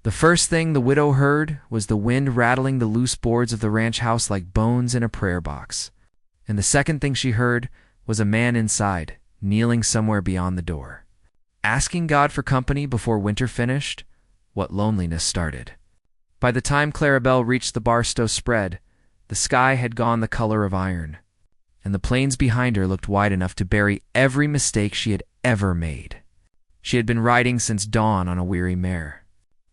The first thing the widow heard was the wind rattling the loose boards of the ranch house like bones in a prayer box. And the second thing she heard was a man inside, kneeling somewhere beyond the door. Asking God for company before winter finished, what loneliness started. By the time Clarabelle reached the Barstow spread, the sky had gone the color of iron, and the plains behind her looked wide enough to bury every mistake she had ever made. She had been riding since dawn on a weary mare,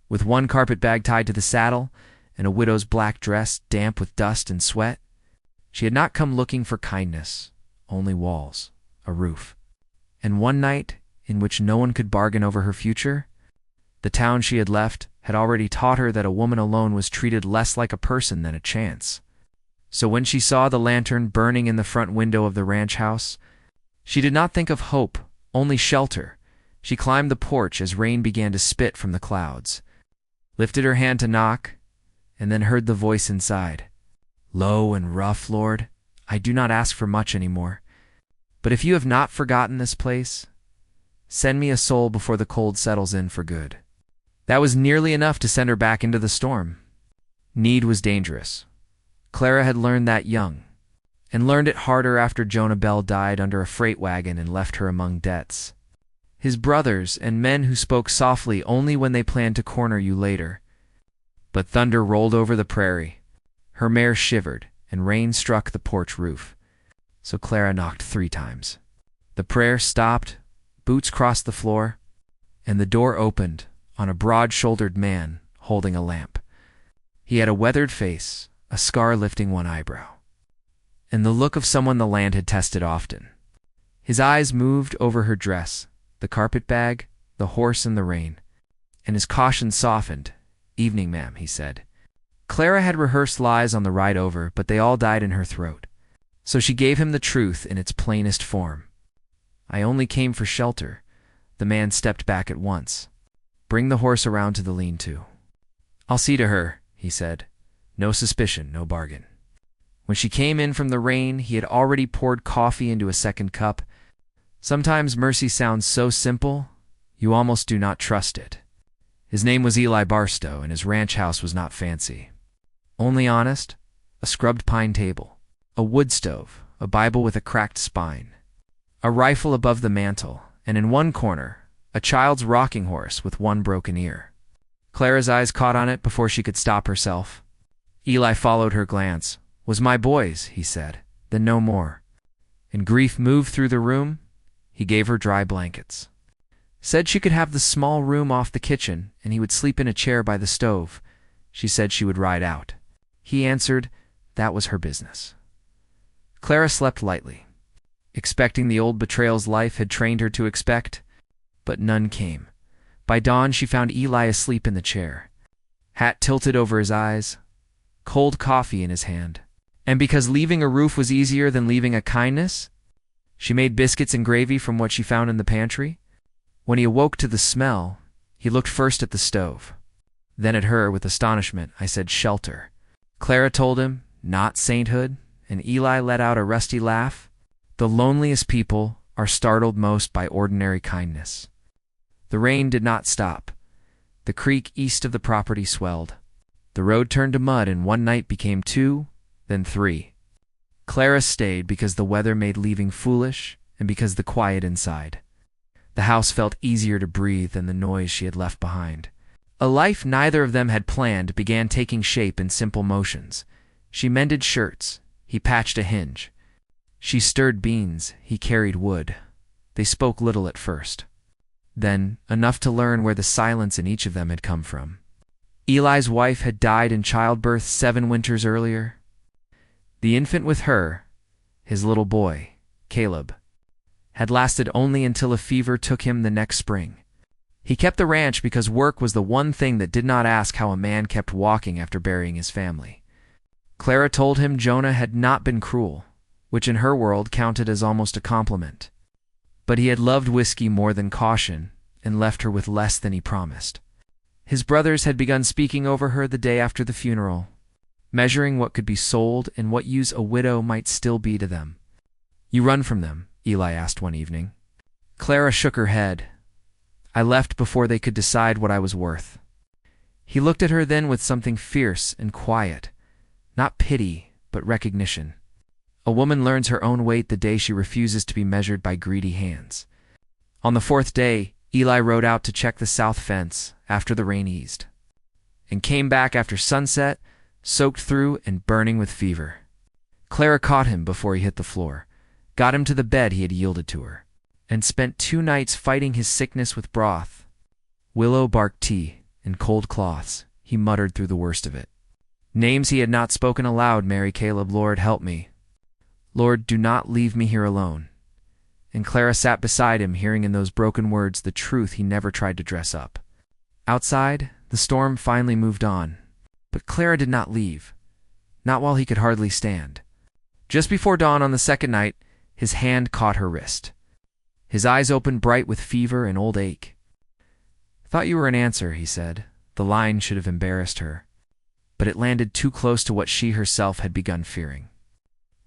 with one carpet bag tied to the saddle and a widow's black dress damp with dust and sweat. She had not come looking for kindness, only walls, a roof. And one night, in which no one could bargain over her future, the town she had left had already taught her that a woman alone was treated less like a person than a chance. So when she saw the lantern burning in the front window of the ranch house, she did not think of hope, only shelter. She climbed the porch as rain began to spit from the clouds, lifted her hand to knock, and then heard the voice inside. Low and rough, Lord, I do not ask for much anymore. But if you have not forgotten this place, send me a soul before the cold settles in for good. That was nearly enough to send her back into the storm. Need was dangerous. Clara had learned that young, and learned it harder after Jonah Bell died under a freight wagon and left her among debts. His brothers and men who spoke softly only when they planned to corner you later. But thunder rolled over the prairie. Her mare shivered, and rain struck the porch roof. So Clara knocked 3 times. The prayer stopped, boots crossed the floor, and the door opened on a broad-shouldered man holding a lamp. He had a weathered face, a scar lifting one eyebrow, and the look of someone the land had tested often. His eyes moved over her dress, the carpet bag, the horse and the rain, and his caution softened. Evening, ma'am, he said. Clara had rehearsed lies on the ride over, but they all died in her throat. So she gave him the truth in its plainest form. I only came for shelter. The man stepped back at once. Bring the horse around to the lean-to. I'll see to her, he said. No suspicion, no bargain. When she came in from the rain, he had already poured coffee into a second cup. Sometimes mercy sounds so simple, you almost do not trust it. His name was Eli Barstow, and his ranch house was not fancy. Only honest, a scrubbed pine table, a wood stove, a Bible with a cracked spine, a rifle above the mantel, and in one corner, a child's rocking horse with one broken ear. Clara's eyes caught on it before she could stop herself. Eli followed her glance. Was my boy's, he said, then no more. And grief moved through the room. He gave her dry blankets. Said she could have the small room off the kitchen, and he would sleep in a chair by the stove. She said she would ride out. He answered that was her business. Clara slept lightly, expecting the old betrayal's life had trained her to expect, but none came. By dawn she found Eli asleep in the chair, hat tilted over his eyes, cold coffee in his hand. And because leaving a roof was easier than leaving a kindness, she made biscuits and gravy from what she found in the pantry. When he awoke to the smell, he looked first at the stove, then at her with astonishment. I said shelter. Clara told him, not sainthood, and Eli let out a rusty laugh. The loneliest people are startled most by ordinary kindness. The rain did not stop. The creek east of the property swelled. The road turned to mud, and one night became 2, then 3. Clara stayed because the weather made leaving foolish, and because the quiet inside. The house felt easier to breathe than the noise she had left behind. A life neither of them had planned began taking shape in simple motions. She mended shirts. He patched a hinge. She stirred beans. He carried wood. They spoke little at first. Then, enough to learn where the silence in each of them had come from. Eli's wife had died in childbirth 7 winters earlier. The infant with her, his little boy, Caleb, had lasted only until a fever took him the next spring. He kept the ranch because work was the one thing that did not ask how a man kept walking after burying his family. Clara told him Jonah had not been cruel, which in her world counted as almost a compliment. But he had loved whiskey more than caution and left her with less than he promised. His brothers had begun speaking over her the day after the funeral, measuring what could be sold and what use a widow might still be to them. You run from them? Eli asked one evening. Clara shook her head. I left before they could decide what I was worth. He looked at her then with something fierce and quiet, not pity, but recognition. A woman learns her own weight the day she refuses to be measured by greedy hands. On the fourth day, Eli rode out to check the south fence after the rain eased, and came back after sunset, soaked through and burning with fever. Clara caught him before he hit the floor, got him to the bed he had yielded to her, and spent 2 nights fighting his sickness with broth, willow bark tea, and cold cloths. He muttered through the worst of it. Names he had not spoken aloud: Mary, Caleb, Lord, help me. Lord, do not leave me here alone. And Clara sat beside him, hearing in those broken words the truth he never tried to dress up. Outside, the storm finally moved on, but Clara did not leave, not while he could hardly stand. Just before dawn on the second night, his hand caught her wrist. His eyes opened bright with fever and old ache. "Thought you were an answer," he said. The line should have embarrassed her, but it landed too close to what she herself had begun fearing.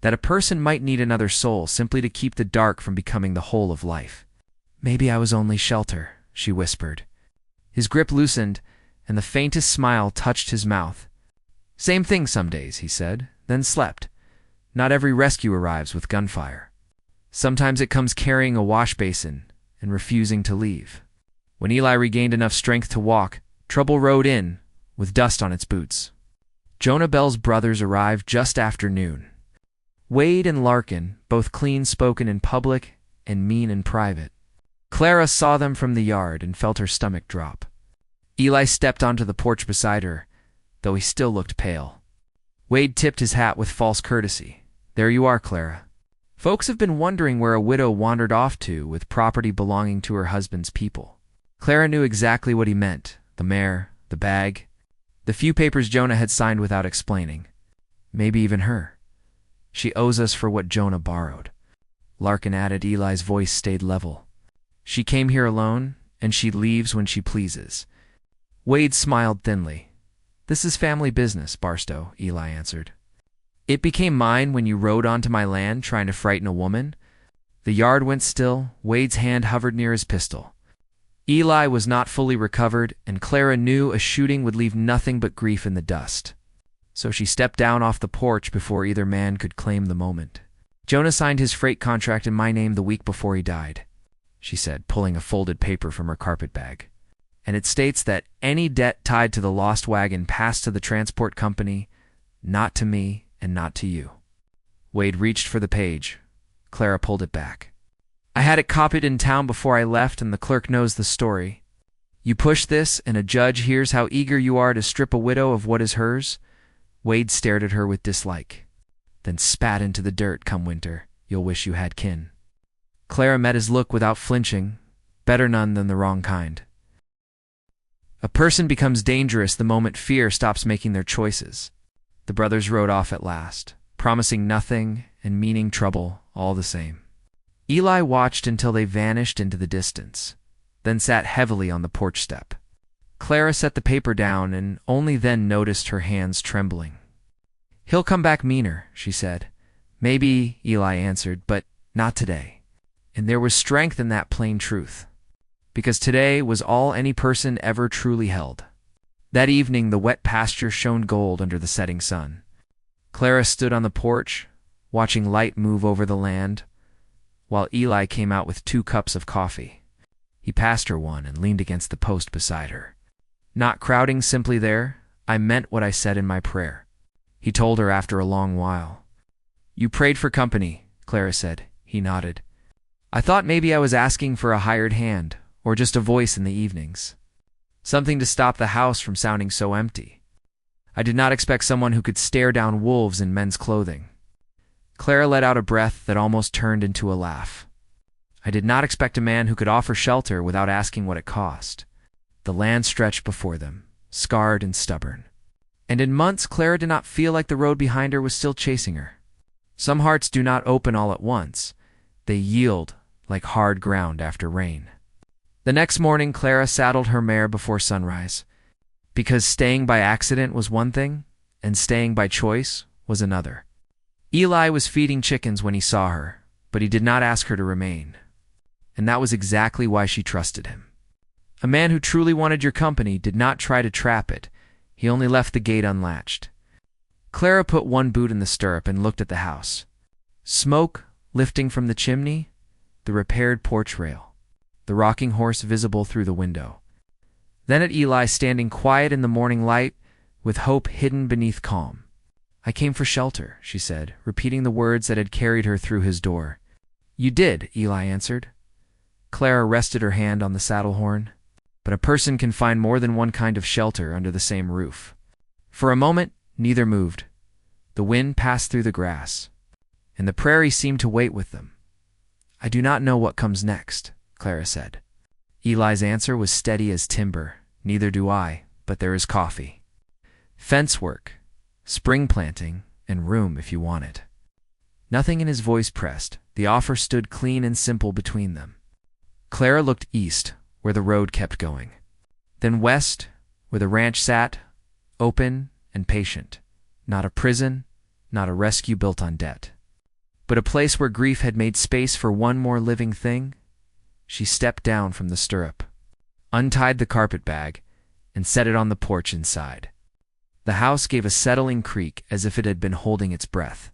That a person might need another soul simply to keep the dark from becoming the whole of life. "Maybe I was only shelter," she whispered. His grip loosened, and the faintest smile touched his mouth. "Same thing some days," he said, then slept. Not every rescue arrives with gunfire. Sometimes it comes carrying a wash basin and refusing to leave. When Eli regained enough strength to walk, trouble rode in, with dust on its boots. Jonah Bell's brothers arrived just after noon. Wade and Larkin, both clean-spoken in public and mean in private. Clara saw them from the yard and felt her stomach drop. Eli stepped onto the porch beside her, though he still looked pale. Wade tipped his hat with false courtesy. "There you are, Clara." Folks have been wondering where a widow wandered off to with property belonging to her husband's people. Clara knew exactly what he meant: the mare, the bag, the few papers Jonah had signed without explaining. Maybe even her. "She owes us for what Jonah borrowed," Larkin added. Eli's voice stayed level. "She came here alone, and she leaves when she pleases." Wade smiled thinly. "This is family business, Barstow," Eli answered. "It became mine when you rode onto my land trying to frighten a woman." The yard went still. Wade's hand hovered near his pistol. Eli was not fully recovered, and Clara knew a shooting would leave nothing but grief in the dust. So she stepped down off the porch before either man could claim the moment. "Jonah signed his freight contract in my name the week before he died," she said, pulling a folded paper from her carpet bag. "And it states that any debt tied to the lost wagon passed to the transport company, not to me and not to you." Wade reached for the page. Clara pulled it back. "I had it copied in town before I left, and the clerk knows the story. You push this, and a judge hears how eager you are to strip a widow of what is hers." Wade stared at her with dislike, then spat into the dirt. "Come winter, you'll wish you had kin." Clara met his look without flinching. Better none than the wrong kind. A person becomes dangerous the moment fear stops making their choices. The brothers rode off at last, promising nothing and meaning trouble all the same. Eli watched until they vanished into the distance, then sat heavily on the porch step. Clara set the paper down and only then noticed her hands trembling. "He'll come back meaner," she said. "Maybe," Eli answered, "but not today." And there was strength in that plain truth, because today was all any person ever truly held. That evening the wet pasture shone gold under the setting sun. Clara stood on the porch, watching light move over the land, while Eli came out with 2 cups of coffee. He passed her one and leaned against the post beside her. "Not crowding simply there, I meant what I said in my prayer," he told her after a long while. "You prayed for company," Clara said. He nodded. "I thought maybe I was asking for a hired hand, or just a voice in the evenings. Something to stop the house from sounding so empty. I did not expect someone who could stare down wolves in men's clothing." Clara let out a breath that almost turned into a laugh. "I did not expect a man who could offer shelter without asking what it cost." The land stretched before them, scarred and stubborn. And in months, Clara did not feel like the road behind her was still chasing her. Some hearts do not open all at once. They yield like hard ground after rain. The next morning, Clara saddled her mare before sunrise, because staying by accident was one thing, and staying by choice was another. Eli was feeding chickens when he saw her, but he did not ask her to remain. And that was exactly why she trusted him. A man who truly wanted your company did not try to trap it. He only left the gate unlatched. Clara put one boot in the stirrup and looked at the house. Smoke lifting from the chimney, the repaired porch rail, the rocking horse visible through the window. Then at Eli standing quiet in the morning light, with hope hidden beneath calm. "I came for shelter," she said, repeating the words that had carried her through his door. "You did," Eli answered. Clara rested her hand on the saddle horn. "But a person can find more than one kind of shelter under the same roof." For a moment, neither moved. The wind passed through the grass, and the prairie seemed to wait with them. "I do not know what comes next," Clara said. Eli's answer was steady as timber. "Neither do I, but there is coffee, fence work, spring planting, and room if you want it." Nothing in his voice pressed. The offer stood clean and simple between them. Clara looked east, where the road kept going, then west, where the ranch sat, open and patient. Not a prison, not a rescue built on debt, but a place where grief had made space for one more living thing. She stepped down from the stirrup, untied the carpet bag, and set it on the porch inside. The house gave a settling creak as if it had been holding its breath.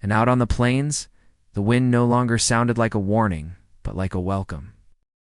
And out on the plains, the wind no longer sounded like a warning, but like a welcome.